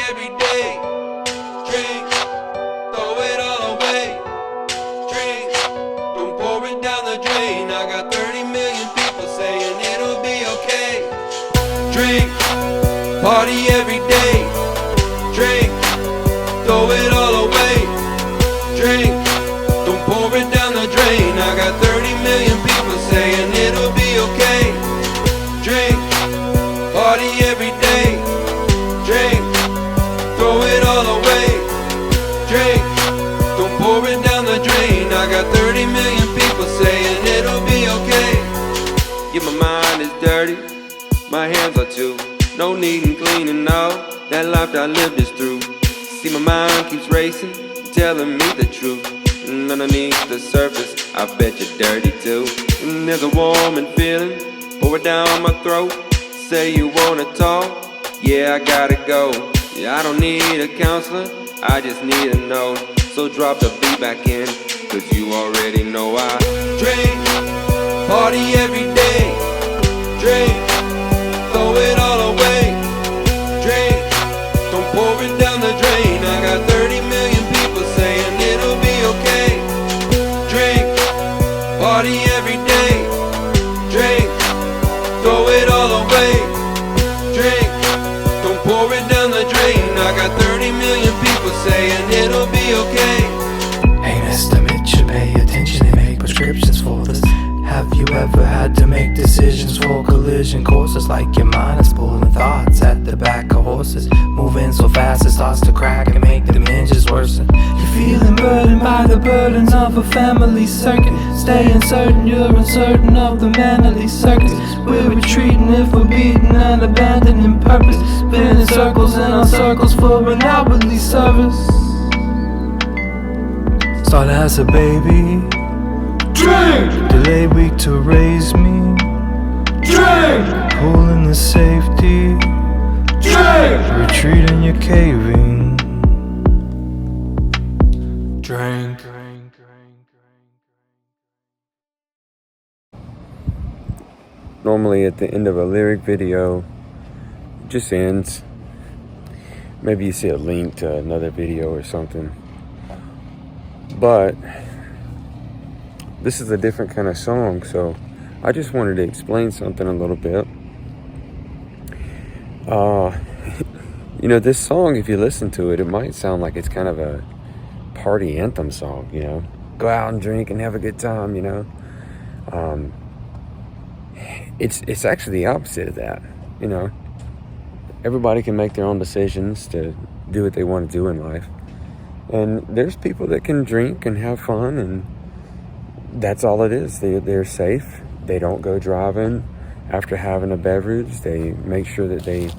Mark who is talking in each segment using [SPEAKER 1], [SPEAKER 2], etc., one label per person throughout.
[SPEAKER 1] every day. Drink, throw it all away. Drink, don't pour it down the drain. I got 30 million people saying it'll be okay. Drink, party every day. Drink, throw it all away. Drink, don't pour it down the drain. I got 30 million people saying it'll be okay. Drink, party every day. Drink, throw it all away. Drink, don't pour it down the drain. I got 30 million people saying it'll be okay. Yeah, my mind is dirty, my hands are too. No need in cleaning out, that life I lived is through. See, my mind keeps racing, telling me the truth. And underneath the surface, I bet you're dirty too. And there's a warming feeling, pour it down my throat. Say you wanna talk, yeah, I gotta go. Yeah, I don't need a counselor, I just need a note. So drop the beat back in, cause you already know I drink, party every day. Drink, throw it all away. Drink, don't pour it down the drain. I got 30 million people saying it'll be okay. Drink, party every day. Drink, throw it all away. Drink, don't pour it down the drain. I got 30 million people saying it'll be okay.
[SPEAKER 2] Ain't estimate, you pay attention and make prescriptions for this. Have you ever had to make decisions for collision courses? Like your mind is pulling thoughts at the back of horses, moving so fast it starts to crack and make the hinges worsen. You're feeling burdened by the burdens of a family circuit. Staying certain you're uncertain of the manly circuits. We're retreating if we're beaten and abandoning purpose. Spinning circles in our circles for an hourly service. Start as a baby,
[SPEAKER 3] Drink!
[SPEAKER 2] delay week to raise me,
[SPEAKER 3] Drink!
[SPEAKER 2] pulling the safety,
[SPEAKER 3] Drink!
[SPEAKER 2] retreating you're caving. Drink.
[SPEAKER 4] Normally at the end of a lyric video, it just ends. Maybe you see a link to another video or something. But this is a different kind of song, so I just wanted to explain something a little bit. You know, this song, if you listen to it, it might sound like it's kind of a party anthem song, you know. Go out and drink and have a good time, you know. It's actually the opposite of that, you know. Everybody can make their own decisions to do what they want to do in life. And there's people that can drink and have fun, and that's all it is. They're safe. They don't go driving after having a beverage. They make sure that they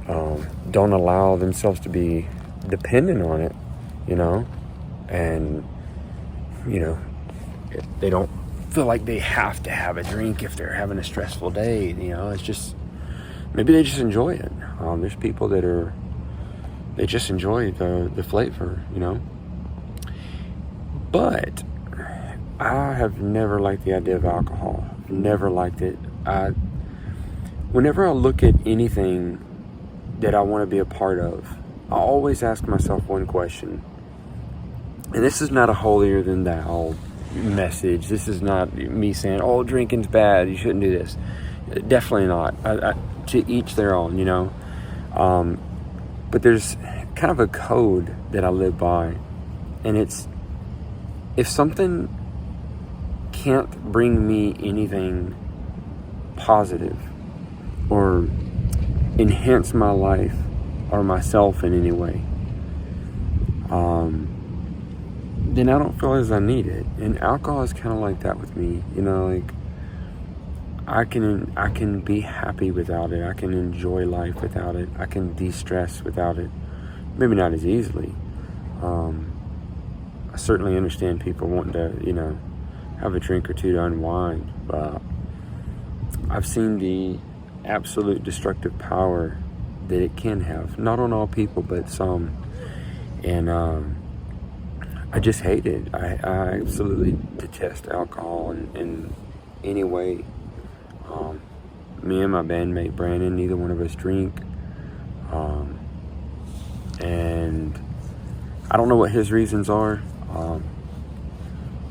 [SPEAKER 4] don't allow themselves to be dependent on it, you know. And, you know, they don't feel like they have to have a drink if they're having a stressful day, you know. It's just, maybe they just enjoy it. There's people that they just enjoy the flavor, you know. But I have never liked the idea of alcohol. Never liked it. Whenever I look at anything that I want to be a part of, I always ask myself one question. And this is not a holier than thou message. This is not me saying, oh, drinking's bad, you shouldn't do this. Definitely not. To each their own, you know. But there's kind of a code that I live by. And it's, if something can't bring me anything positive or enhance my life or myself in any way, then I don't feel as I need it. And alcohol is kind of like that with me, you know. Like, I can be happy without it. I can enjoy life without it. I can de-stress without it. Maybe not as easily. I certainly understand people wanting to, you know, have a drink or two to unwind, but I've seen the absolute destructive power that it can have. Not on all people, but some. And I just hate it. I absolutely detest alcohol in any way. Me and my bandmate Brandon, neither one of us drink. And I don't know what his reasons are,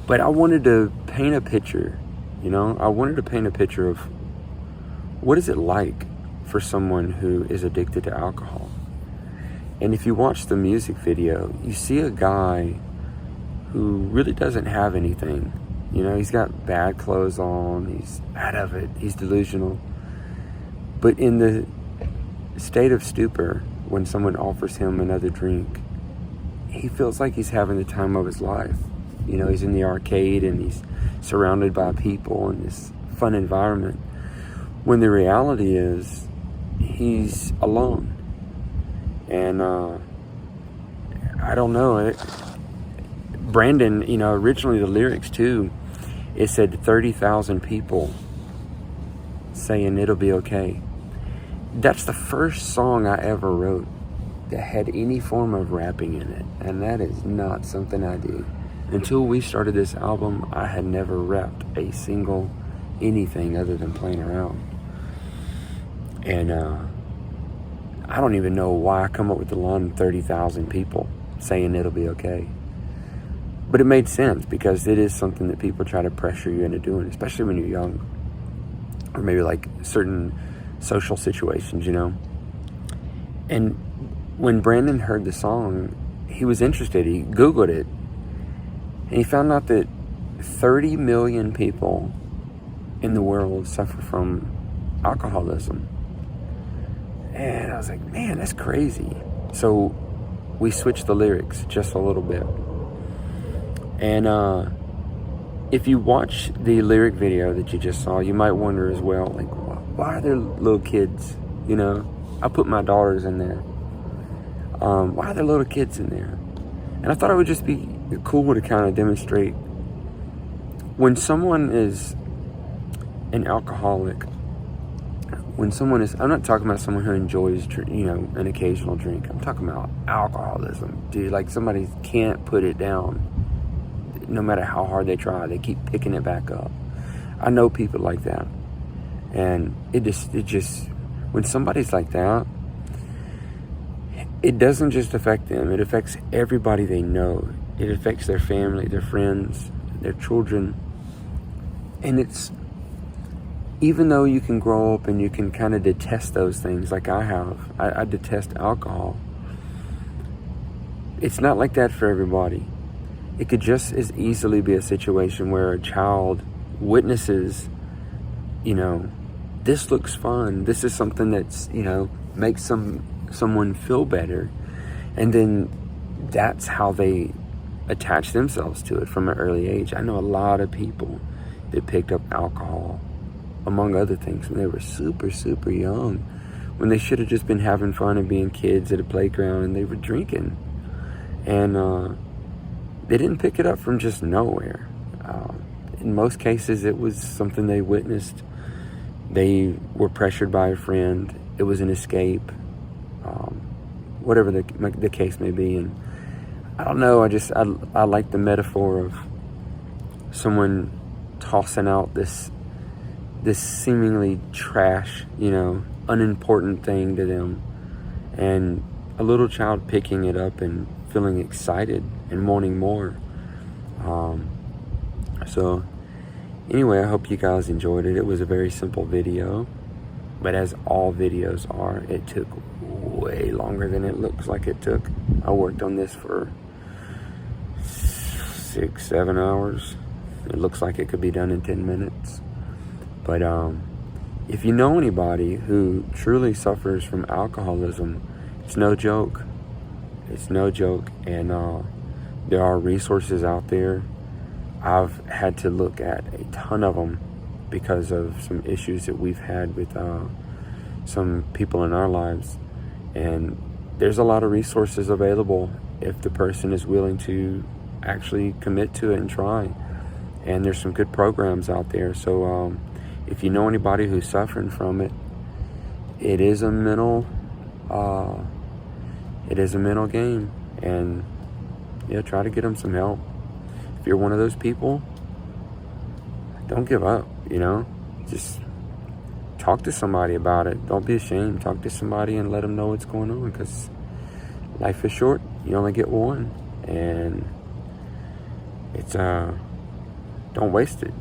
[SPEAKER 4] but I wanted to paint a picture, I wanted to paint a picture of what is it like for someone who is addicted to alcohol. And if you watch the music video, you see a guy who really doesn't have anything. He's got bad clothes on, he's out of it, he's delusional. But in the state of stupor, when someone offers him another drink, he feels like he's having the time of his life. He's in the arcade and he's surrounded by people in this fun environment, when the reality is he's alone. And I don't know, Brandon, originally the lyrics too, it said 30,000 people saying it'll be okay. That's the first song I ever wrote that had any form of rapping in it, and that is not something I do. Until we started this album, I had never rapped a single anything other than playing around. And I don't even know why I come up with the line 30,000 people saying it'll be okay. But it made sense, because it is something that people try to pressure you into doing, especially when you're young, or maybe like certain social situations, And when Brandon heard the song, he was interested. He Googled it, and he found out that 30 million people in the world suffer from alcoholism. And I was like, man, that's crazy. So we switched the lyrics just a little bit. And if you watch the lyric video that you just saw, you might wonder as well, like, why are there little kids? I put my daughters in there. Why are there little kids in there? And I thought it would just be cool to kind of demonstrate, when someone is an alcoholic, when someone is, I'm not talking about someone who enjoys, an occasional drink. I'm talking about alcoholism, dude. Like, somebody can't put it down. No matter how hard they try, they keep picking it back up. I know people like that. And it just, when somebody's like that, it doesn't just affect them. It affects everybody they know. It affects their family, their friends, their children. And it's, even though you can grow up and you can kind of detest those things like I have, I detest alcohol. It's not like that for everybody. It could just as easily be a situation where a child witnesses, this looks fun. This is something that's, makes someone feel better. And then that's how they attach themselves to it from an early age. I know a lot of people that picked up alcohol, among other things, when they were super, super young, when they should have just been having fun and being kids at a playground, and they were drinking. And they didn't pick it up from just nowhere. In most cases, it was something they witnessed. They were pressured by a friend. It was an escape, whatever the case may be. And I don't know, I like the metaphor of someone tossing out this seemingly trash, unimportant thing to them, and a little child picking it up and feeling excited and wanting more. So anyway, I hope you guys enjoyed it. It was a very simple video, but as all videos are, it took way longer than it looks like it took. I worked on this for 6-7 hours. It looks like it could be done in 10 minutes. But if you know anybody who truly suffers from alcoholism, it's no joke. It's no joke. And there are resources out there. I've had to look at a ton of them because of some issues that we've had with some people in our lives. And there's a lot of resources available if the person is willing to actually commit to it and try. And there's some good programs out there. So if you know anybody who's suffering from it, it is a mental game. And try to get them some help. If you're one of those people, don't give up, just talk to somebody about it. Don't be ashamed. Talk to somebody and let them know what's going on, because life is short. You only get one, and it's don't waste it.